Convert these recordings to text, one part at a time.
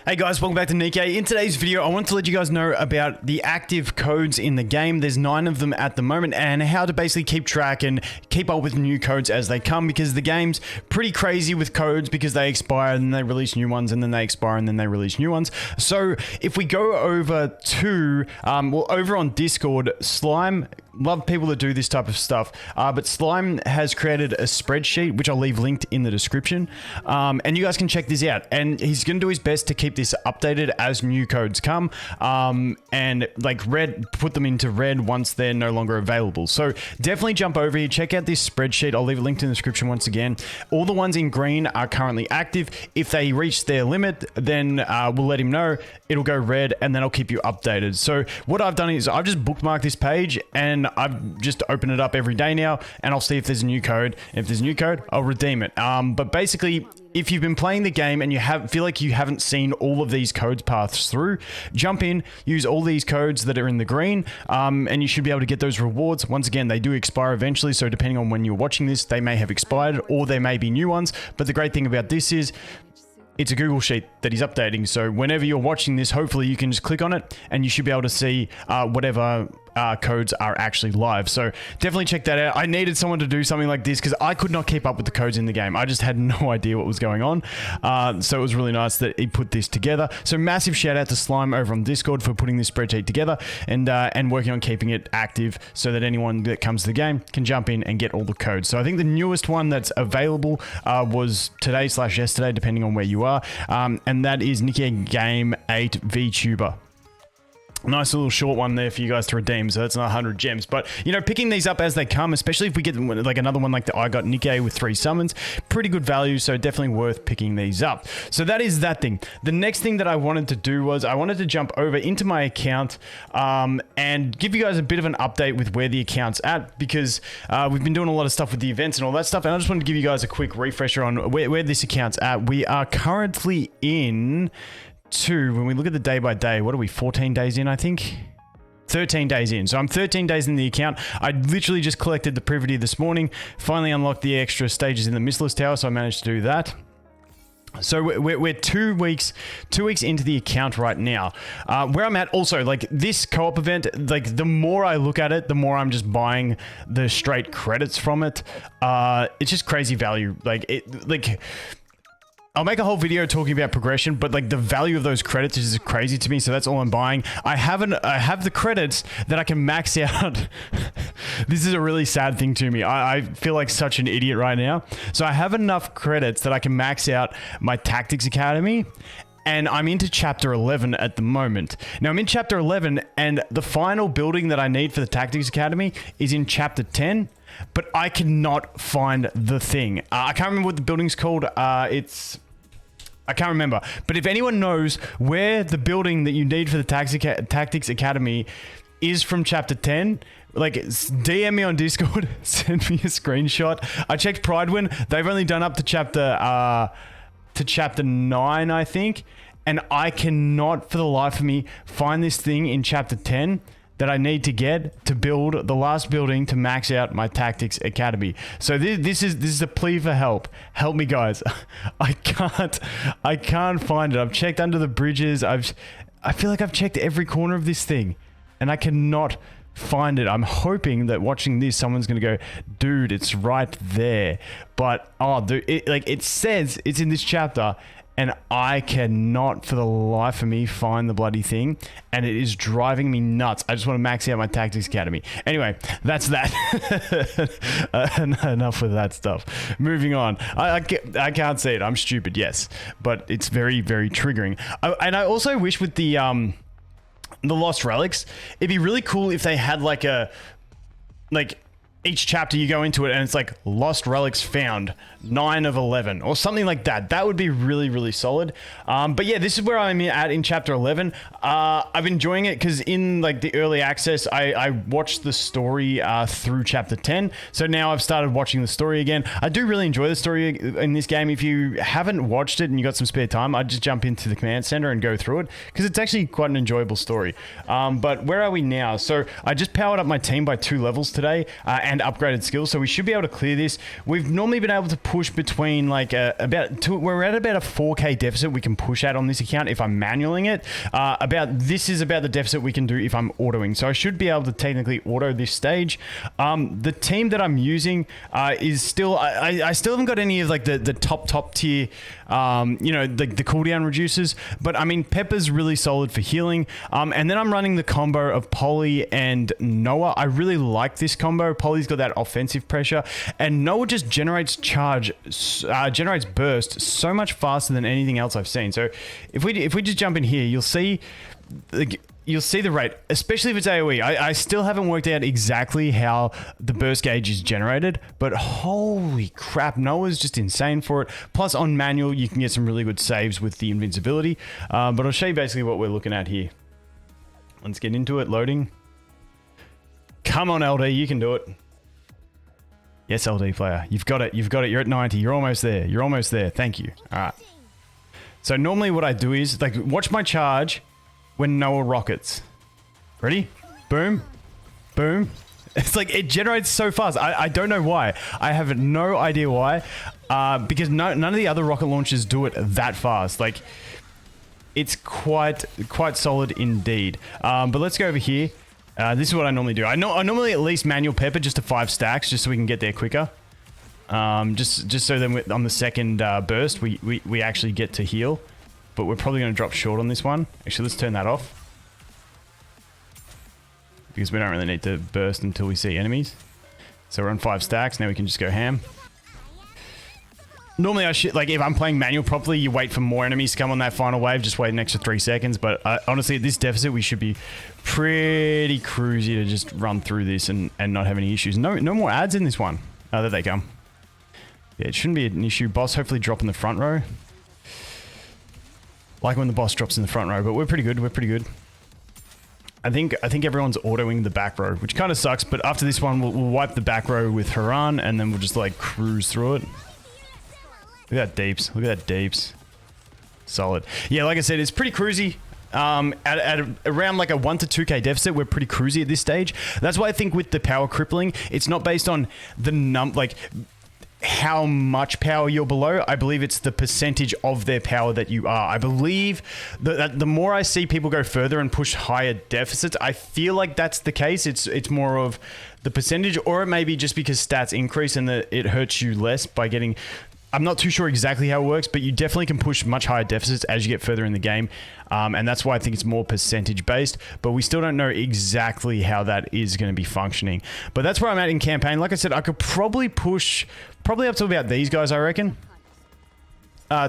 Hey guys, welcome back to Nikke. In today's video, I want to let you guys know about the active codes in the game. There's 9 of them at the moment, and how to basically keep track and keep up with new codes as they come, because the game's pretty crazy with codes because they expire and then they release new ones and then they expire and then they release new ones. So if we go over to, over on Discord, Slime, love people that do this type of stuff, but Slime has created a spreadsheet, which I'll leave linked in the description, and you guys can check this out, and he's going to do his best to keep this updated as new codes come, and like put them into red once they're no longer available. So definitely jump over here, check out this spreadsheet. I'll leave it linked in the description once again. All the ones in green are currently active. If they reach their limit, then we'll let him know. It'll go red, and then I'll keep you updated. So what I've done is I've just bookmarked this page, and I've just opened it up every day now, and I'll see if there's a new code. If there's a new code, I'll redeem it. But basically, if you've been playing the game and you feel like you haven't seen all of these codes paths through, jump in, use all these codes that are in the green, and you should be able to get those rewards. Once again, they do expire eventually, so depending on when you're watching this, they may have expired or there may be new ones. But the great thing about this is it's a Google Sheet that he's updating, so whenever you're watching this, hopefully you can just click on it and you should be able to see whatever codes are actually live. So definitely check that out. I needed someone to do something like this because I could not keep up with the codes in the game. I just had no idea what was going on. So it was really nice that he put this together. So massive shout out to Slime over on Discord for putting this spreadsheet together and working on keeping it active so that anyone that comes to the game can jump in and get all the codes. So I think the newest one that's available was today/yesterday, depending on where you are. And that is Nikke Game 8 VTuber. Nice little short one there for you guys to redeem, so that's not 100 gems. But, you know, picking these up as they come, especially if we get like another one like the I Got Nikke with 3 summons, pretty good value, so definitely worth picking these up. So that is that thing. The next thing that I wanted to do was I wanted to jump over into my account and give you guys a bit of an update with where the account's at, because we've been doing a lot of stuff with the events and all that stuff, and I just wanted to give you guys a quick refresher on where this account's at. We are currently in... when we look at the day by day, what are we, 14 days in, I think? 13 days in. So I'm 13 days in the account. I literally just collected the privity this morning, finally unlocked the extra stages in the Mistless Tower, so I managed to do that. So we're 2 weeks into the account right now. Where I'm at also, like this co-op event, like the more I look at it, the more I'm just buying the straight credits from it. It's just crazy value. I'll make a whole video talking about progression, but like the value of those credits is crazy to me, so that's all I'm buying. I have the credits that I can max out. This is a really sad thing to me. I feel like such an idiot right now. So I have enough credits that I can max out my Tactics Academy, and I'm into chapter 11 at the moment. Now I'm in chapter 11, and the final building that I need for the Tactics Academy is in chapter 10, but I cannot find the thing. I can't remember what the building's called. I can't remember. But if anyone knows where the building that you need for the Tactics Academy is from chapter 10, like DM me on Discord, send me a screenshot. I checked Pridewin. They've only done up to chapter 9, I think. And I cannot for the life of me find this thing in chapter 10 that I need to get to build the last building to max out my Tactics Academy. So this is a plea for help. Help me, guys. I can't find it. I've checked under the bridges. I feel like I've checked every corner of this thing, and I cannot find it. I'm hoping that watching this, someone's gonna go, dude, it's right there. But oh, dude, it says it's in this chapter, and I cannot for the life of me find the bloody thing, and it is driving me nuts. I just want to max out my Tactics Academy. Anyway, that's that. Enough with that stuff. Moving on. I can't say it. I'm stupid, yes, but it's very, very triggering. And I also wish with the Lost Relics, it'd be really cool if they had like each chapter you go into it and it's like Lost Relics found 9 of 11 or something like that. That would be really, really solid. But yeah, this is where I'm at in chapter 11. I'm enjoying it because in like the early access, I watched the story through chapter 10. So now I've started watching the story again. I do really enjoy the story in this game. If you haven't watched it and you got some spare time, I'd just jump into the command center and go through it because it's actually quite an enjoyable story. But where are we now? So I just powered up my team by 2 levels today, and and upgraded skills, so we should be able to clear this. We've normally been able to push between like we're at about a 4k deficit we can push at on this account if I'm manualing it. This is about the deficit we can do if I'm autoing, so I should be able to technically auto this stage. The team that I'm using is still, I still haven't got any of like the top tier, you know, the cooldown reducers, but I mean, Pepper's really solid for healing. And then I'm running the combo of Polly and Noah. I really like this combo. Polly's got that offensive pressure, and Noah just generates generates burst so much faster than anything else I've seen. So if we just jump in here, you'll see the rate, especially if it's AoE. I still haven't worked out exactly how the burst gauge is generated, but holy crap, Noah's just insane for it. Plus on manual, you can get some really good saves with the invincibility. But I'll show you basically what we're looking at here. Let's get into it, loading. Come on, LD, you can do it. Yes, LD player, you've got it, you're at 90, you're almost there, thank you. All right. So normally what I do is, like, watch my charge when Noah rockets. Ready? Boom. Boom. It's like, it generates so fast. I don't know why. I have no idea why. Because none of the other rocket launchers do it that fast. Like, it's quite solid indeed. But let's go over here. This is what I normally do. I normally at least manual Pepper just to 5 stacks, just so we can get there quicker. Just so then on the second burst, we actually get to heal. But we're probably going to drop short on this one. Actually, let's turn that off. Because we don't really need to burst until we see enemies. So we're on 5 stacks. Now we can just go ham. Normally, like, if I'm playing manual properly, you wait for more enemies to come on that final wave. Just wait an extra 3 seconds. But honestly, at this deficit, we should be pretty cruisy to just run through this and not have any issues. No more ads in this one. Oh, there they come. Yeah, it shouldn't be an issue. Boss hopefully drop in the front row. Like when the boss drops in the front row, but we're pretty good. We're pretty good. I think everyone's autoing the back row, which kind of sucks. But after this one, we'll wipe the back row with Haran, and then we'll just like cruise through it. Look at that deeps. Look at that deeps. Solid. Yeah, like I said, it's pretty cruisy. At around like a 1 to 2k deficit, we're pretty cruisy at this stage. That's why I think with the power crippling, it's not based on the how much power you're below. I believe it's the percentage of their power that you are. I believe that the more I see people go further and push higher deficits, I feel like that's the case. It's more of the percentage, or it may be just because stats increase and that it hurts you less by getting... I'm not too sure exactly how it works, but you definitely can push much higher deficits as you get further in the game. And that's why I think it's more percentage based, but we still don't know exactly how that is going to be functioning. But that's where I'm at in campaign. Like I said, I could probably push up to about these guys, I reckon.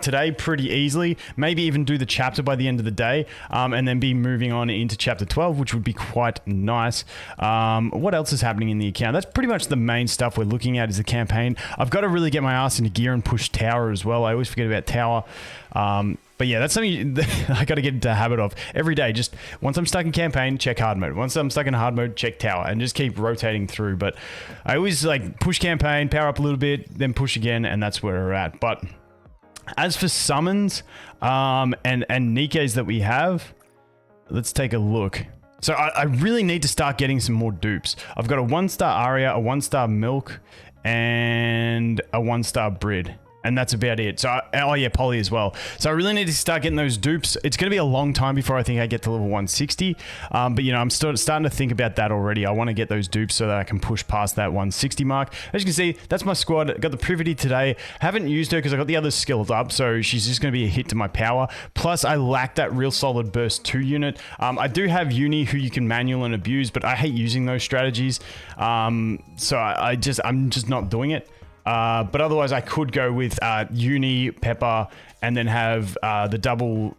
Today pretty easily, maybe even do the chapter by the end of the day, and then be moving on into chapter 12, which would be quite nice. What else is happening in the account? That's pretty much the main stuff we're looking at is the campaign. I've got to really get my ass into gear and push tower as well. I always forget about tower. But yeah, that's something I got to get into the habit of every day. Just once I'm stuck in campaign, check hard mode. Once I'm stuck in hard mode, check tower, and just keep rotating through. But I always like push campaign, power up a little bit, then push again, and that's where we're at. But as for summons and Nikkes that we have, let's take a look. So I really need to start getting some more dupes. I've got a 1-star Arya, a 1-star Milk, and a 1-star Brid. And that's about it. So, oh yeah, Polly as well. So I really need to start getting those dupes. It's going to be a long time before I think I get to level 160. But you know, I'm starting to think about that already. I want to get those dupes so that I can push past that 160 mark. As you can see, that's my squad. I got the Privity today. Haven't used her because I got the other skills up. So she's just going to be a hit to my power. Plus I lack that real solid burst 2 unit. I do have Uni who you can manual and abuse, but I hate using those strategies. So I'm just not doing it. But otherwise, I could go with Uni, Pepper, and then have the double,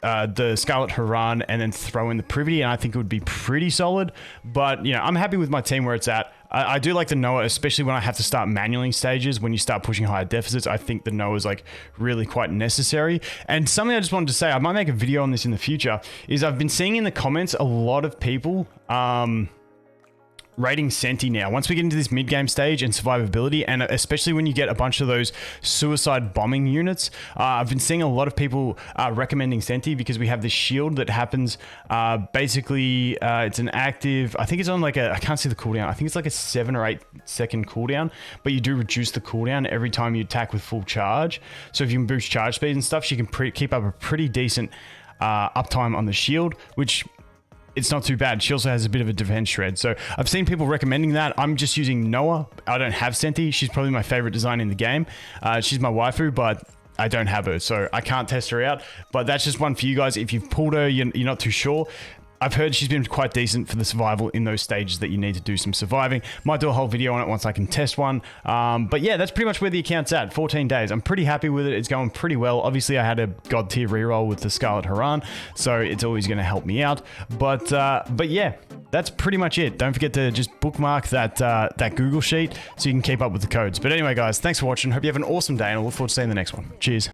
the Scarlet Haran, and then throw in the Privity, and I think it would be pretty solid. But, you know, I'm happy with my team where it's at. I do like the Noah, especially when I have to start manualing stages. When you start pushing higher deficits, I think the Noah is like really quite necessary. And something I just wanted to say, I might make a video on this in the future, is I've been seeing in the comments a lot of people... rating Senti now. Once we get into this mid-game stage and survivability, and especially when you get a bunch of those suicide bombing units, I've been seeing a lot of people recommending Senti because we have this shield that happens, basically, it's an active, I think it's on like a, I can't see the cooldown, I think it's like a 7 or 8 second cooldown, but you do reduce the cooldown every time you attack with full charge. So if you can boost charge speed and stuff, she can keep up a pretty decent uptime on the shield, which it's not too bad. She also has a bit of a defense shred. So I've seen people recommending that. I'm just using Noah. I don't have Senti. She's probably my favorite design in the game. She's my waifu, but I don't have her, so I can't test her out. But that's just one for you guys. If you've pulled her, you're not too sure. I've heard she's been quite decent for the survival in those stages that you need to do some surviving. Might do a whole video on it once I can test one. But yeah, that's pretty much where the account's at. 14 days. I'm pretty happy with it. It's going pretty well. Obviously, I had a god tier reroll with the Scarlet Haran, so it's always going to help me out. But yeah, that's pretty much it. Don't forget to just bookmark that Google sheet so you can keep up with the codes. But anyway, guys, thanks for watching. Hope you have an awesome day, and I look forward to seeing the next one. Cheers.